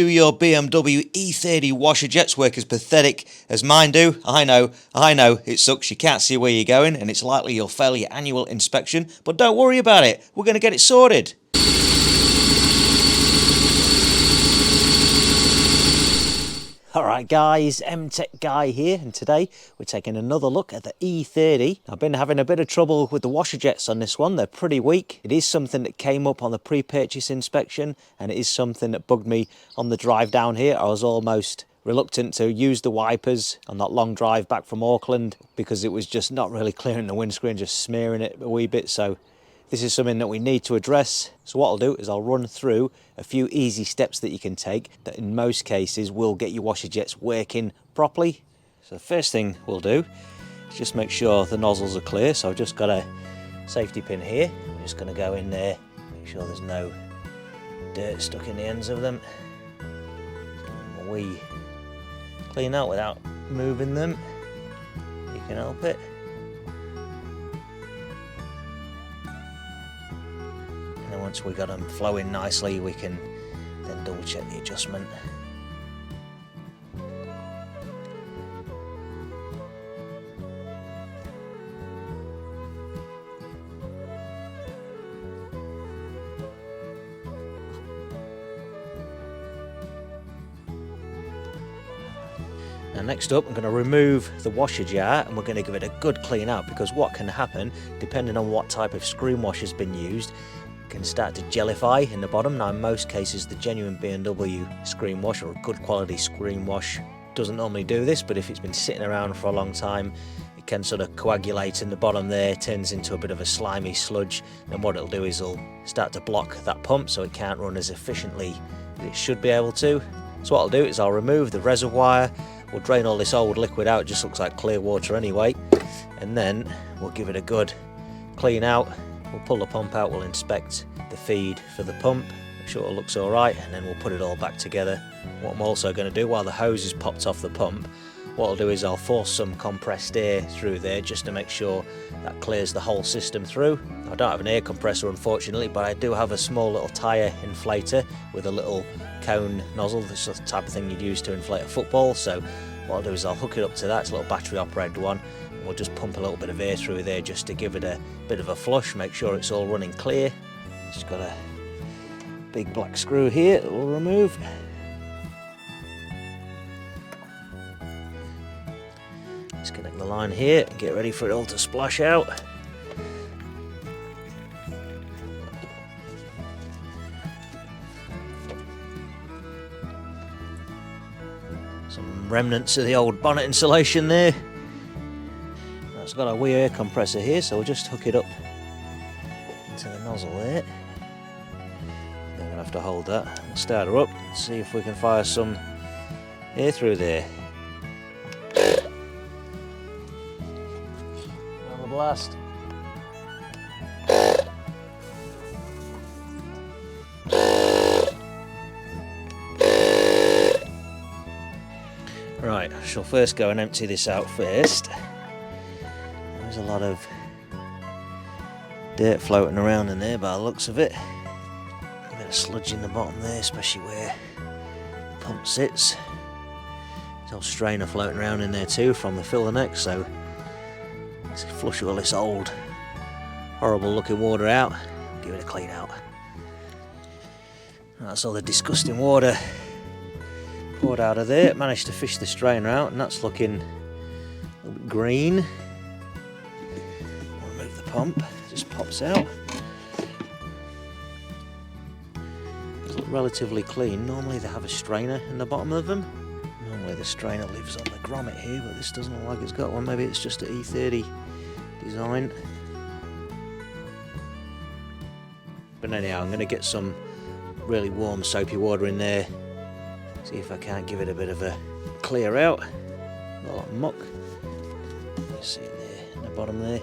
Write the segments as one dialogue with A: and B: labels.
A: Do your BMW E30 washer jets work as pathetic as mine do? I know, it sucks, you can't see where you're going, and it's likely you'll fail your annual inspection, but don't worry about it, we're going to get it sorted. Alright guys, M-Tech Guy here, and today we're taking another look at the E30. I've been having a bit of trouble with the washer jets on this one, they're pretty weak. It is something that came up on the pre-purchase inspection, and it is something that bugged me on the drive down here. I was almost reluctant to use the wipers on that long drive back from Auckland because it was just not really clearing the windscreen, just smearing it a wee bit. So this is something that we need to address. So what I'll do is I'll run through a few easy steps that you can take that in most cases will get your washer jets working properly. So the first thing we'll do is just make sure the nozzles are clear. So I've just got a safety pin here. I'm just going to go in there, make sure there's no dirt stuck in the ends of them. We clean out without moving them. You can help it. And once we got them flowing nicely, we can then double check the adjustment. Now next up, I'm going to remove the washer jar and we're going to give it a good clean out, because what can happen, depending on what type of screen wash has been used, can start to gellify in the bottom. Now in most cases the genuine BMW screen wash or a good quality screen wash doesn't normally do this, but if it's been sitting around for a long time it can sort of coagulate in the bottom there, turns into a bit of a slimy sludge, and what it'll do is it'll start to block that pump so it can't run as efficiently as it should be able to. So what I'll do is I'll remove the reservoir, we'll drain all this old liquid out, it just looks like clear water anyway, and then we'll give it a good clean out. We'll pull the pump out, we'll inspect the feed for the pump, make sure it looks alright, and then we'll put it all back together. What I'm also going to do while the hose is popped off the pump, what I'll do is I'll force some compressed air through there just to make sure that clears the whole system through. I don't have an air compressor unfortunately, but I do have a small little tyre inflator with a little cone nozzle. This is the type of thing you'd use to inflate a football. So what I'll do is I'll hook it up to that, it's a little battery operated one. We'll just pump a little bit of air through there just to give it a bit of a flush, make sure it's all running clear. Just got a big black screw here that we'll remove. Disconnect the line here and get ready for it all to splash out. Some remnants of the old bonnet insulation there. It's got a wee air compressor here, so we'll just hook it up into the nozzle there. Then we're going to have to hold that. We'll start her up and see if we can fire some air through there. Another blast. Right, I shall first go and empty this out first. There's a lot of dirt floating around in there by the looks of it. A bit of sludge in the bottom there, especially where the pump sits. There's a strainer floating around in there too from the filler neck, so let's flush all this old horrible looking water out, give it a clean out. That's all the disgusting water poured out of there. Managed to fish the strainer out and that's looking a little bit green. Pump just pops out. They look relatively clean. Normally they have a strainer in the bottom of them. Normally the strainer lives on the grommet here, but this doesn't look like it's got one. Maybe it's just an E30 design. But anyhow, I'm going to get some really warm soapy water in there. See if I can't give it a bit of a clear out. A lot of muck. You see it there in the bottom there.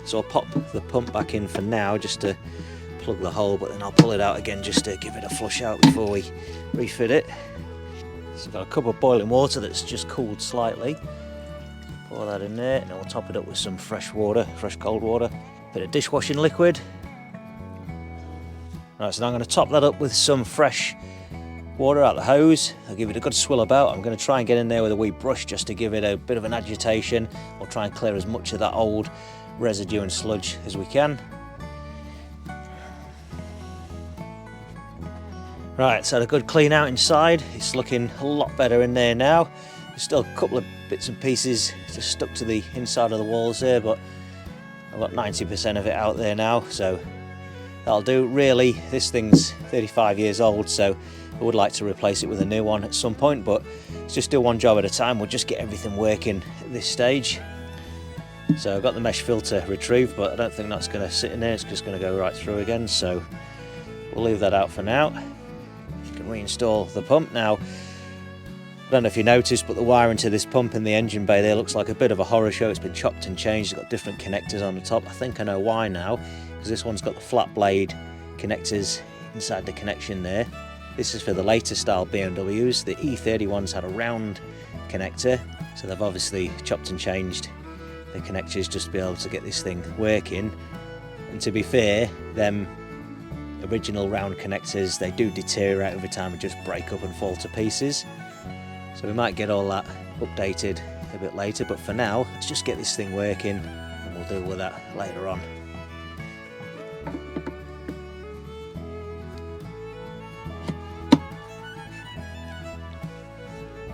A: So I'll pop the pump back in for now just to plug the hole, but then I'll pull it out again just to give it a flush out before we refit it. So I've got a cup of boiling water that's just cooled slightly. Pour that in there and then we'll top it up with some fresh water, fresh cold water. Bit of dishwashing liquid. Right, so now I'm going to top that up with some fresh water out the hose. I'll give it a good swill about. I'm going to try and get in there with a wee brush just to give it a bit of an agitation. I'll try and clear as much of that old residue and sludge as we can. Right, so a good clean out inside. It's looking a lot better in there now. There's still a couple of bits and pieces just stuck to the inside of the walls there, but I've got 90% of it out there now, so that'll do. Really, this thing's 35 years old, so I would like to replace it with a new one at some point, but let's just do one job at a time. We'll just get everything working at this stage. So I've got the mesh filter retrieved, but I don't think that's going to sit in there. It's just going to go right through again, so we'll leave that out for now. You can reinstall the pump now. I don't know if you noticed, but the wiring to this pump in the engine bay there looks like a bit of a horror show. It's been chopped and changed. It's got different connectors on the top. I think I know why now, because this one's got the flat blade connectors inside the connection there. This is for the later style BMWs. The E30 ones had a round connector, so they've obviously chopped and changed the connectors just to be able to get this thing working. And to be fair, them original round connectors, they do deteriorate over time and just break up and fall to pieces. So we might get all that updated a bit later, but for now, let's just get this thing working and we'll deal with that later on.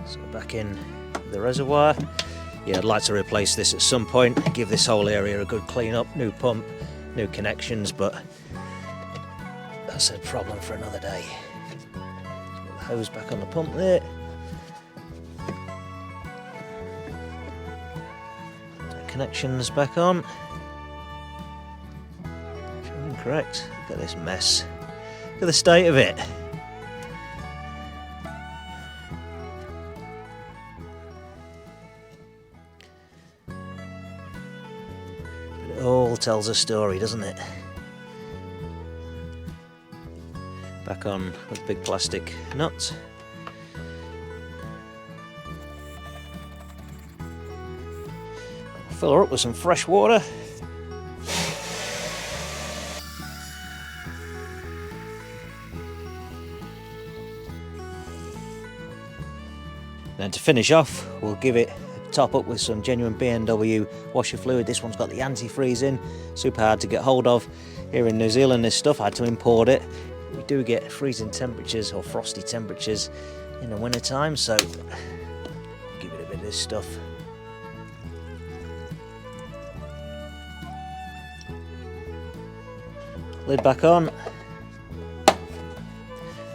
A: So back in the reservoir. Yeah, I'd like to replace this at some point, give this whole area a good clean up, new pump, new connections, but that's a problem for another day. Let's put the hose back on the pump there. Connections back on. Correct. Look at this mess. Look at the state of it. It all tells a story, doesn't it? Back on with a big plastic nut. Fill her up with some fresh water. Then to finish off, we'll give it a top up with some genuine BMW washer fluid. This one's got the antifreeze in, super hard to get hold of. Here in New Zealand, this stuff, I had to import it. We do get freezing temperatures or frosty temperatures in the winter time, so give it a bit of this stuff. Lid back on.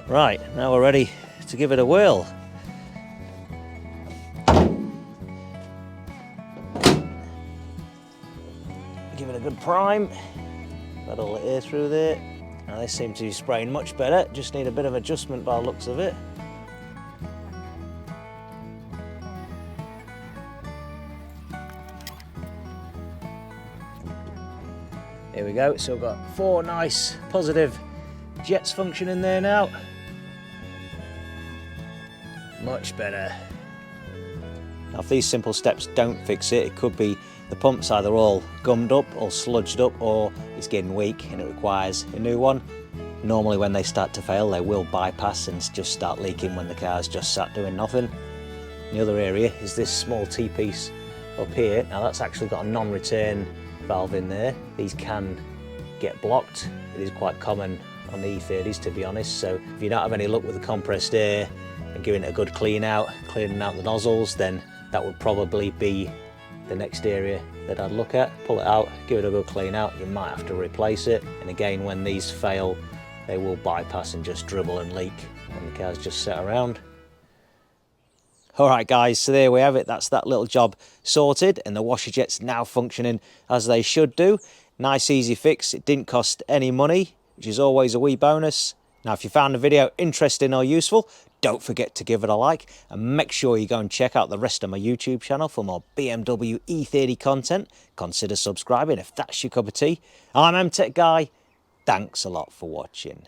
A: Right, now we're ready to give it a whirl. Give it a good prime. Got all the air through there. Now they seem to be spraying much better. Just need a bit of adjustment by the looks of it. Here we go, so we've got 4 nice positive jets functioning there now. Much better. Now if these simple steps don't fix it, it could be the pump's either all gummed up or sludged up, or it's getting weak and it requires a new one. Normally when they start to fail, they will bypass and just start leaking when the car's just sat doing nothing. The other area is this small T-piece up here. Now that's actually got a non-return valve in there. These can get blocked. It is quite common on the E30s, to be honest, so if you don't have any luck with the compressed air and giving it a good clean out, cleaning out the nozzles, then that would probably be the next area that I'd look at. Pull it out, give it a good clean out. You might have to replace it, and again, when these fail, they will bypass and just dribble and leak when the car's just sat around. Alright guys, so there we have it. That's that little job sorted, and the washer jet's now functioning as they should do. Nice easy fix. It didn't cost any money, which is always a wee bonus. Now if you found the video interesting or useful, don't forget to give it a like, and make sure you go and check out the rest of my YouTube channel for more BMW E30 content. Consider subscribing if that's your cup of tea. I'm MTech Guy. Thanks a lot for watching.